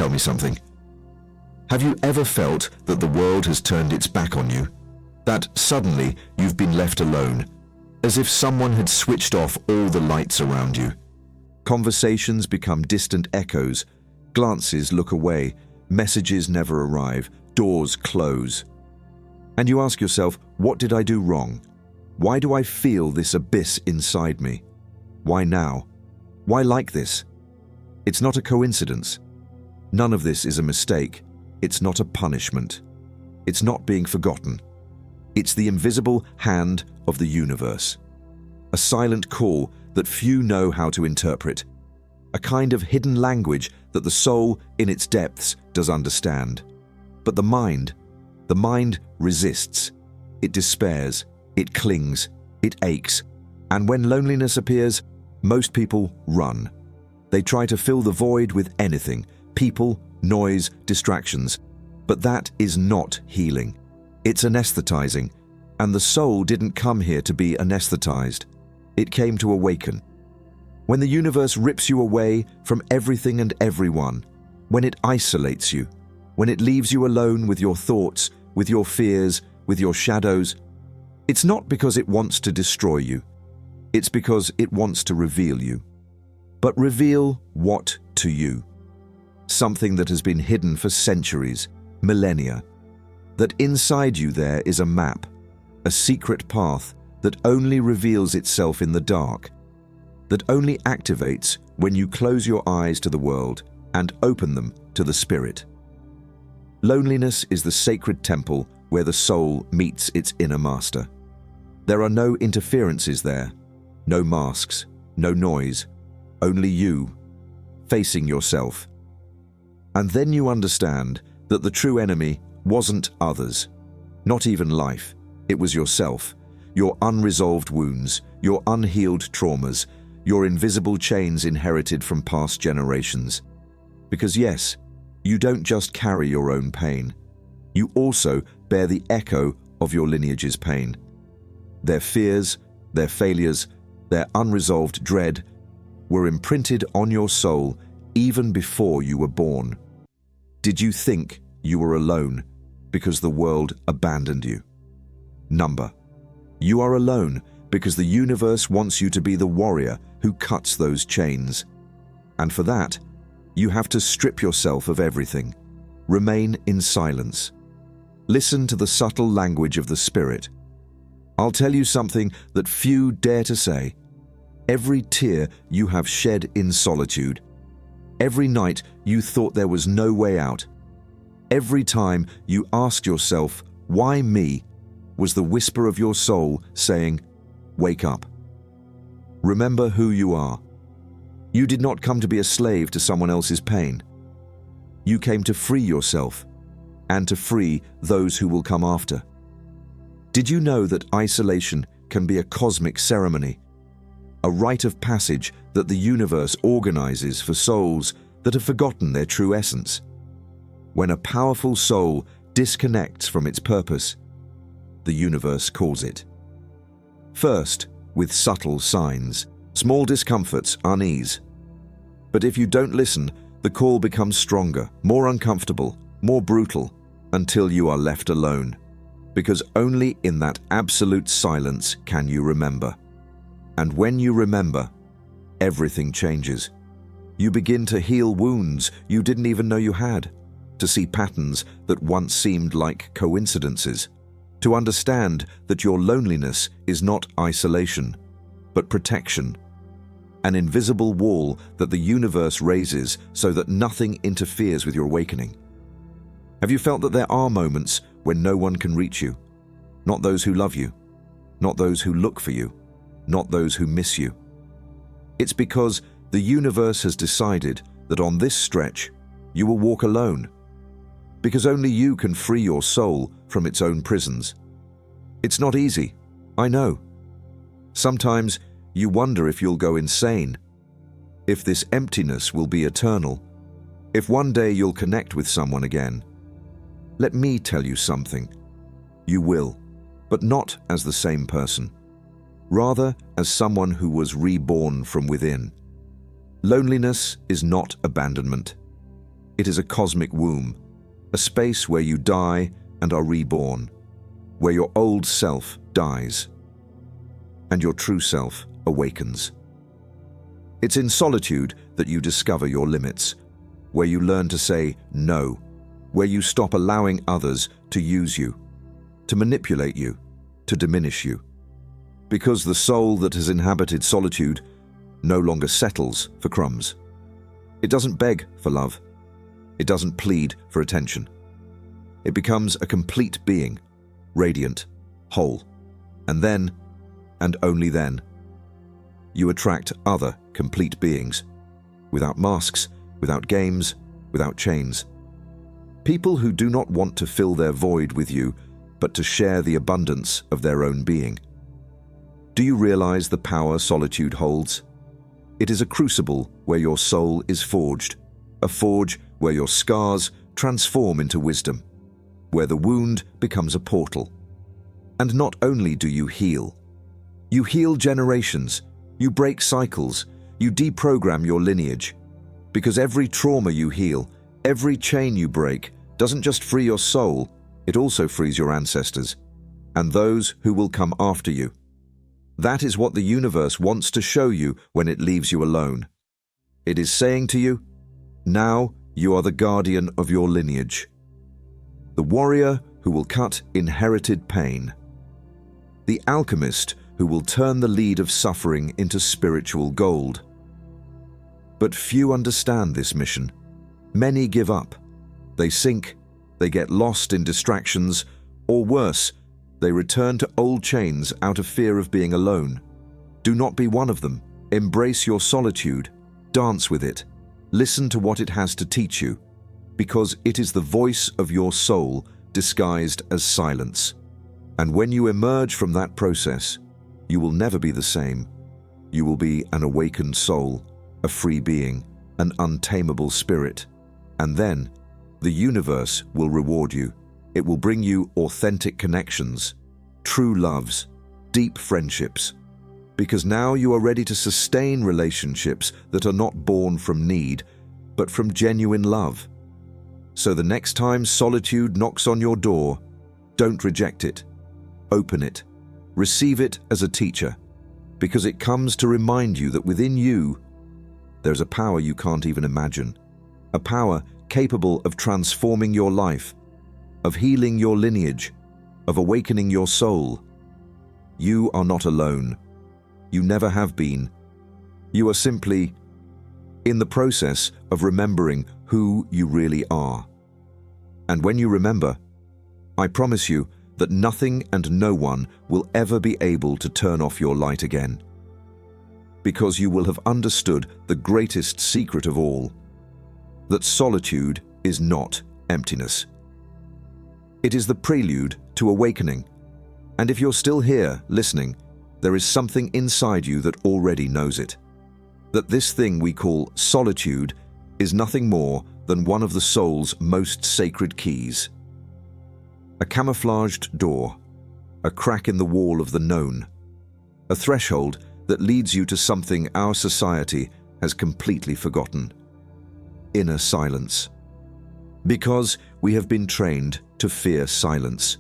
tell me something. Have you ever felt that the world has turned its back on you? That suddenly you've been left alone, as if someone had switched off all the lights around you? Conversations become distant echoes, glances look away, messages never arrive, doors close. And you ask yourself, what did I do wrong? Why do I feel this abyss inside me? Why now? Why like this? It's not a coincidence. None of this is a mistake. It's not a punishment. It's not being forgotten. It's the invisible hand of the universe. A silent call that few know how to interpret. A kind of hidden language that the soul in its depths does understand. But the mind resists. It despairs. It clings. It aches. And when loneliness appears, most people run. They try to fill the void with anything, people, noise, distractions. But that is not healing. It's anesthetizing. And the soul didn't come here to be anesthetized. It came to awaken. When the universe rips you away from everything and everyone, when it isolates you, when it leaves you alone with your thoughts, with your fears, with your shadows, it's not because it wants to destroy you. It's because it wants to reveal you. But reveal what to you? Something that has been hidden for centuries, millennia. That inside you there is a map, a secret path that only reveals itself in the dark, that only activates when you close your eyes to the world and open them to the spirit. Loneliness is the sacred temple where the soul meets its inner master. There are no interferences there, no masks, no noise, only you, facing yourself. And then you understand that the true enemy wasn't others, not even life. It was yourself, your unresolved wounds, your unhealed traumas, your invisible chains inherited from past generations. Because yes, you don't just carry your own pain. You also bear the echo of your lineage's pain. Their fears, their failures, their unresolved dread were imprinted on your soul even before you were born. Did you think you were alone because the world abandoned you? Number. You are alone because the universe wants you to be the warrior who cuts those chains. And for that, you have to strip yourself of everything. Remain in silence. Listen to the subtle language of the spirit. I'll tell you something that few dare to say. Every tear you have shed in solitude, every night you thought there was no way out, every time you asked yourself, why me, was the whisper of your soul saying, wake up. Remember who you are. You did not come to be a slave to someone else's pain. You came to free yourself and to free those who will come after. Did you know that isolation can be a cosmic ceremony? A rite of passage that the universe organizes for souls that have forgotten their true essence. When a powerful soul disconnects from its purpose, the universe calls it. First, with subtle signs, small discomforts, unease. But if you don't listen, the call becomes stronger, more uncomfortable, more brutal, until you are left alone. Because only in that absolute silence can you remember. And when you remember, everything changes. You begin to heal wounds you didn't even know you had, to see patterns that once seemed like coincidences, to understand that your loneliness is not isolation, but protection, an invisible wall that the universe raises so that nothing interferes with your awakening. Have you felt that there are moments when no one can reach you? Not those who love you, not those who look for you, not those who miss you. It's because the universe has decided that on this stretch, you will walk alone. Because only you can free your soul from its own prisons. It's not easy, I know. Sometimes you wonder if you'll go insane, if this emptiness will be eternal, if one day you'll connect with someone again. Let me tell you something. You will, but not as the same person. Rather as someone who was reborn from within. Loneliness is not abandonment. it is a cosmic womb, a space where you die and are reborn, where your old self dies and your true self awakens. It's in solitude that you discover your limits, where you learn to say no, where you stop allowing others to use you, to manipulate you, to diminish you. Because the soul that has inhabited solitude no longer settles for crumbs. It doesn't beg for love. It doesn't plead for attention. It becomes a complete being, radiant, whole. And then, and only then, you attract other complete beings, without masks, without games, without chains. People who do not want to fill their void with you, but to share the abundance of their own being. Do you realize the power solitude holds? It is a crucible where your soul is forged, a forge where your scars transform into wisdom, where the wound becomes a portal. And not only do you heal generations, you break cycles, you deprogram your lineage. Because every trauma you heal, every chain you break, doesn't just free your soul, it also frees your ancestors, and those who will come after you. That is what the universe wants to show you when it leaves you alone. It is saying to you, now you are the guardian of your lineage, the warrior who will cut inherited pain, the alchemist who will turn the lead of suffering into spiritual gold. But few understand this mission. Many give up. They sink, they get lost in distractions, or worse, they return to old chains out of fear of being alone. Do not be one of them. Embrace your solitude. Dance with it. Listen to what it has to teach you, because it is the voice of your soul disguised as silence. And when you emerge from that process, you will never be the same. You will be an awakened soul, a free being, an untamable spirit. And then, the universe will reward you. It will bring you authentic connections, true loves, deep friendships. Because now you are ready to sustain relationships that are not born from need, but from genuine love. So the next time solitude knocks on your door, don't reject it. Open it. Receive it as a teacher, because it comes to remind you that within you, there's a power you can't even imagine, a power capable of transforming your life, of healing your lineage, of awakening your soul. You are not alone. You never have been. You are simply in the process of remembering who you really are. And when you remember, I promise you that nothing and no one will ever be able to turn off your light again. Because you will have understood the greatest secret of all, that solitude is not emptiness. It is the prelude to awakening. And if you're still here, listening, there is something inside you that already knows it. That this thing we call solitude is nothing more than one of the soul's most sacred keys. A camouflaged door, a crack in the wall of the known, a threshold that leads you to something our society has completely forgotten: inner silence. Because we have been trained to fear silence,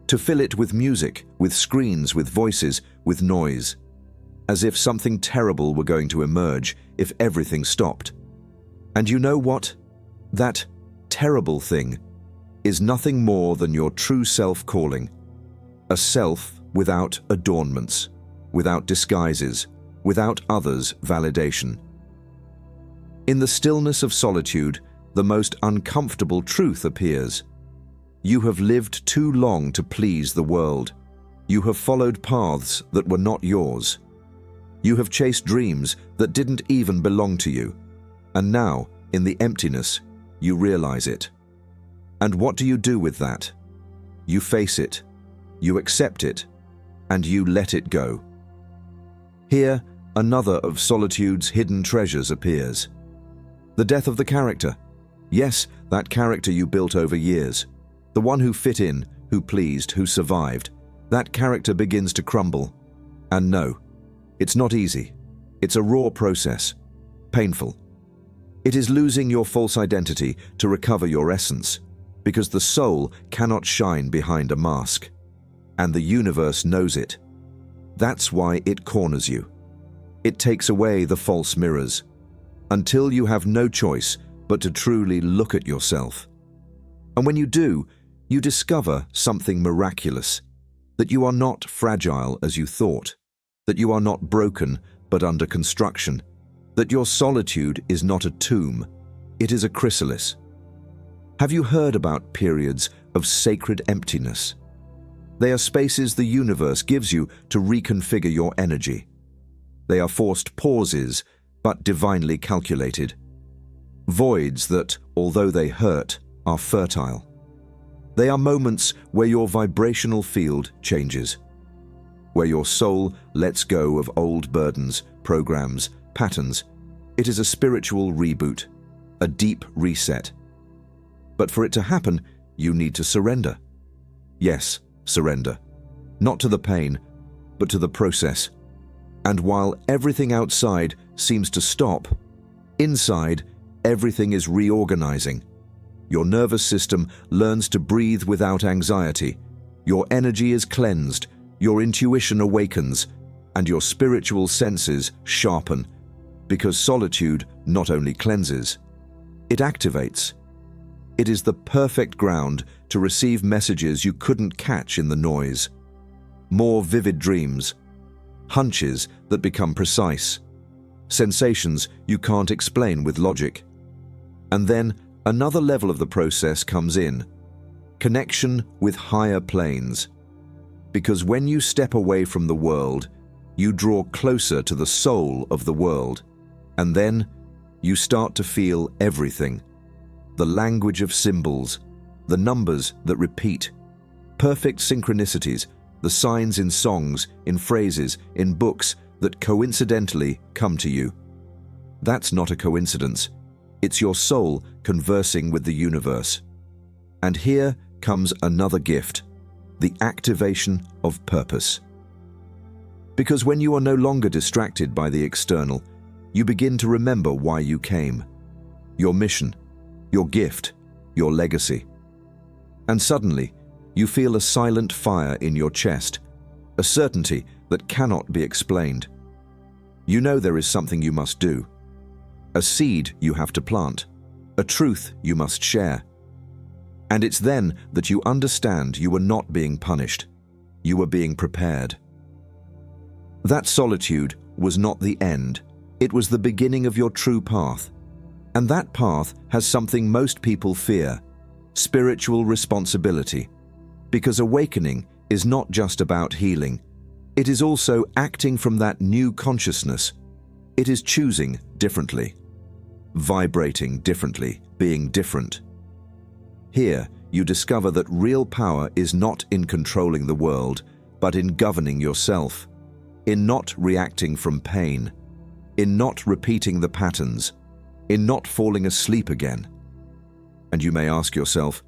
to fill it with music, with screens, with voices, with noise, as if something terrible were going to emerge if everything stopped. And you know what? That terrible thing is nothing more than your true self calling, a self without adornments, without disguises, without others' validation. In the stillness of solitude, the most uncomfortable truth appears. You have lived too long to please the world. You have followed paths that were not yours. You have chased dreams that didn't even belong to you. And now, in the emptiness, you realize it. And what do you do with that? You face it, you accept it, and you let it go. Here, another of solitude's hidden treasures appears. The death of the character. Yes, that character you built over years. The one who fit in, who pleased, who survived. That character begins to crumble. And no, it's not easy. It's a raw process. Painful. It is losing your false identity to recover your essence, because the soul cannot shine behind a mask. And the universe knows it. That's why it corners you. It takes away the false mirrors, until you have no choice but to truly look at yourself. And when you do, you discover something miraculous, that you are not fragile as you thought, that you are not broken but under construction, that your solitude is not a tomb, it is a chrysalis. Have you heard about periods of sacred emptiness? They are spaces the universe gives you to reconfigure your energy. They are forced pauses, but divinely calculated. Voids that, although they hurt, are fertile. They are moments where your vibrational field changes, where your soul lets go of old burdens, programs, patterns. It is a spiritual reboot, a deep reset. But for it to happen, you need to surrender. Yes, surrender. Not to the pain, but to the process. And while everything outside seems to stop, inside, everything is reorganizing. Your nervous system learns to breathe without anxiety. Your energy is cleansed, your intuition awakens, and your spiritual senses sharpen. Because solitude not only cleanses, it activates. It is the perfect ground to receive messages you couldn't catch in the noise. More vivid dreams, hunches that become precise, sensations you can't explain with logic. And then another level of the process comes in, connection with higher planes. Because when you step away from the world, you draw closer to the soul of the world, and then you start to feel everything. The language of symbols, the numbers that repeat, perfect synchronicities, the signs in songs, in phrases, in books that coincidentally come to you. That's not a coincidence. It's your soul conversing with the universe. And here comes another gift, the activation of purpose. Because when you are no longer distracted by the external, you begin to remember why you came, your mission, your gift, your legacy. And suddenly, you feel a silent fire in your chest, a certainty that cannot be explained. You know there is something you must do, a seed you have to plant, a truth you must share. And it's then that you understand you were not being punished, you were being prepared. That solitude was not the end, it was the beginning of your true path. And that path has something most people fear, spiritual responsibility. Because awakening is not just about healing, it is also acting from that new consciousness. It is choosing differently, vibrating differently, being different. Here, you discover that real power is not in controlling the world, but in governing yourself, in not reacting from pain, in not repeating the patterns, in not falling asleep again. And you may ask yourself,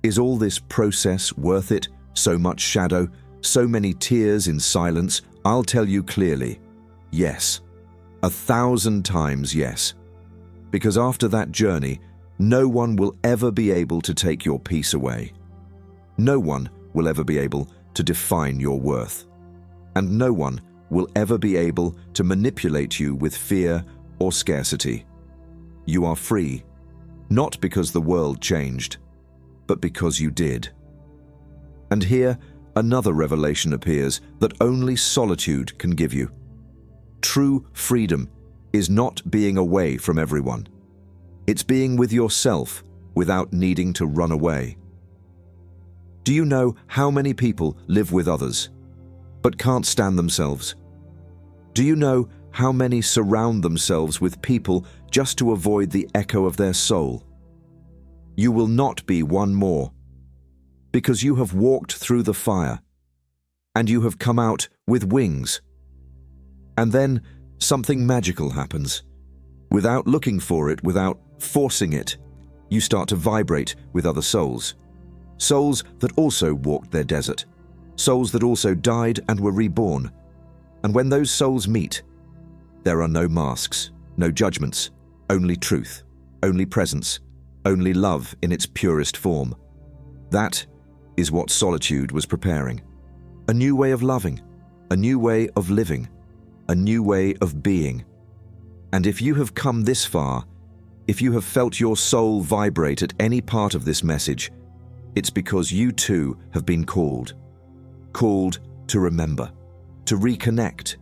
is all this process worth it? So much shadow, so many tears in silence? I'll tell you clearly, yes. 1,000 times yes. Because after that journey, no one will ever be able to take your peace away. No one will ever be able to define your worth. And no one will ever be able to manipulate you with fear or scarcity. You are free, not because the world changed, but because you did. And here, another revelation appears that only solitude can give you. True freedom is not being away from everyone. It's being with yourself without needing to run away. Do you know how many people live with others, but can't stand themselves? Do you know how many surround themselves with people just to avoid the echo of their soul? You will not be one more, because you have walked through the fire, and you have come out with wings. And then something magical happens. Without looking for it, without forcing it, you start to vibrate with other souls. Souls that also walked their desert. Souls that also died and were reborn. And when those souls meet, there are no masks, no judgments, only truth. only presence, only love in its purest form. That is what solitude was preparing. A new way of loving, a new way of living, a new way of being. And if you have come this far, if you have felt your soul vibrate at any part of this message, it's because you too have been called. Called to remember, to reconnect,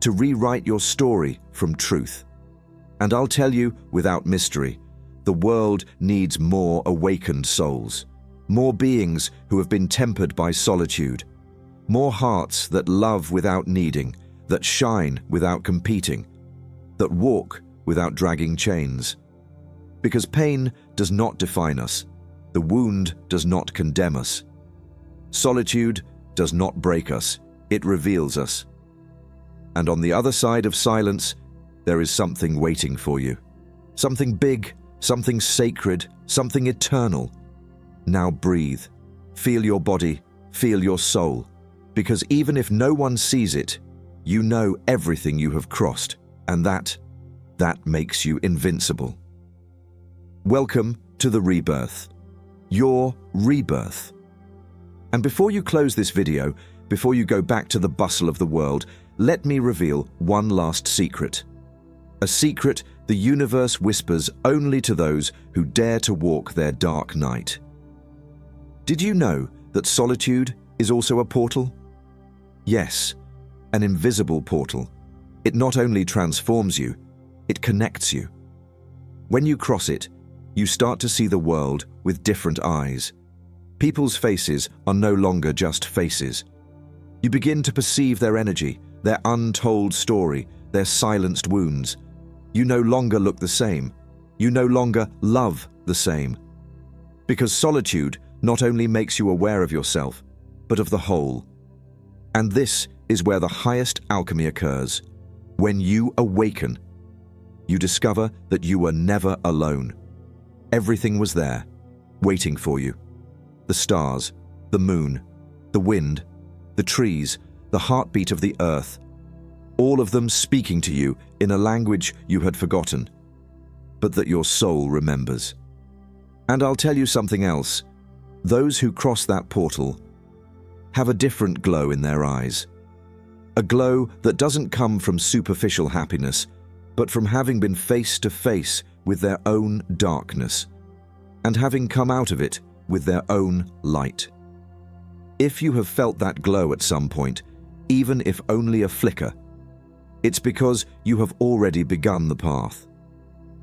to rewrite your story from truth. And I'll tell you without mystery, the world needs more awakened souls, more beings who have been tempered by solitude, more hearts that love without needing, that shine without competing, that walk without dragging chains. Because pain does not define us, the wound does not condemn us. Solitude does not break us, it reveals us. And on the other side of silence, there is something waiting for you. Something big, something sacred, something eternal. Now breathe. Feel your body, feel your soul. Because even if no one sees it, you know everything you have crossed, and that makes you invincible. Welcome to the rebirth. Your rebirth. And before you close this video, before you go back to the bustle of the world, let me reveal one last secret. A secret the universe whispers only to those who dare to walk their dark night. Did you know that solitude is also a portal? Yes, an invisible portal. It not only transforms you, it connects you. When you cross it, you start to see the world with different eyes. People's faces are no longer just faces. You begin to perceive their energy, their untold story, their silenced wounds. You no longer look the same. You no longer love the same. Because solitude not only makes you aware of yourself, but of the whole. And this is where the highest alchemy occurs. When you awaken, you discover that you were never alone. Everything was there, waiting for you. The stars, the moon, the wind, the trees, the heartbeat of the earth, all of them speaking to you in a language you had forgotten, but that your soul remembers. And I'll tell you something else. Those who cross that portal have a different glow in their eyes. A glow that doesn't come from superficial happiness, but from having been face to face with their own darkness, and having come out of it with their own light. If you have felt that glow at some point, even if only a flicker, it's because you have already begun the path.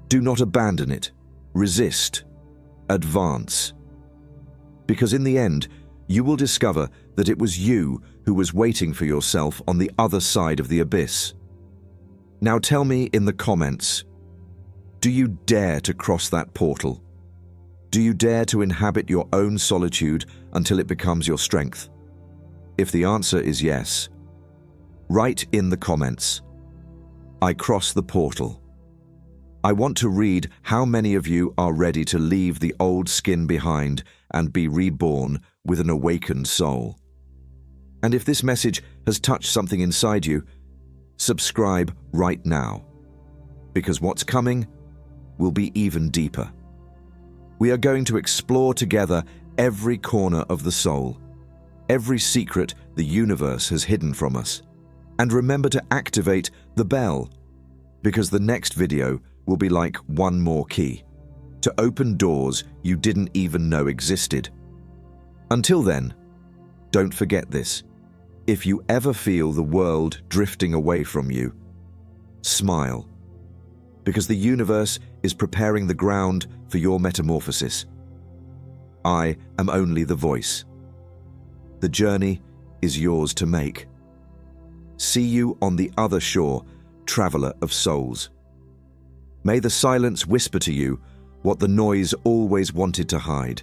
Do not abandon it. Resist. Advance. Because in the end, you will discover that it was you who was waiting for yourself on the other side of the abyss. Now tell me in the comments, do you dare to cross that portal? Do you dare to inhabit your own solitude until it becomes your strength? If the answer is yes, write in the comments, I cross the portal. I want to read how many of you are ready to leave the old skin behind and be reborn with an awakened soul. And if this message has touched something inside you, subscribe right now, because what's coming will be even deeper. We are going to explore together every corner of the soul, every secret the universe has hidden from us. And remember to activate the bell, because the next video will be like one more key to open doors you didn't even know existed. Until then, don't forget this. If you ever feel the world drifting away from you, smile, because the universe is preparing the ground for your metamorphosis. I am only the voice. The journey is yours to make. See you on the other shore, traveler of souls. May the silence whisper to you what the noise always wanted to hide.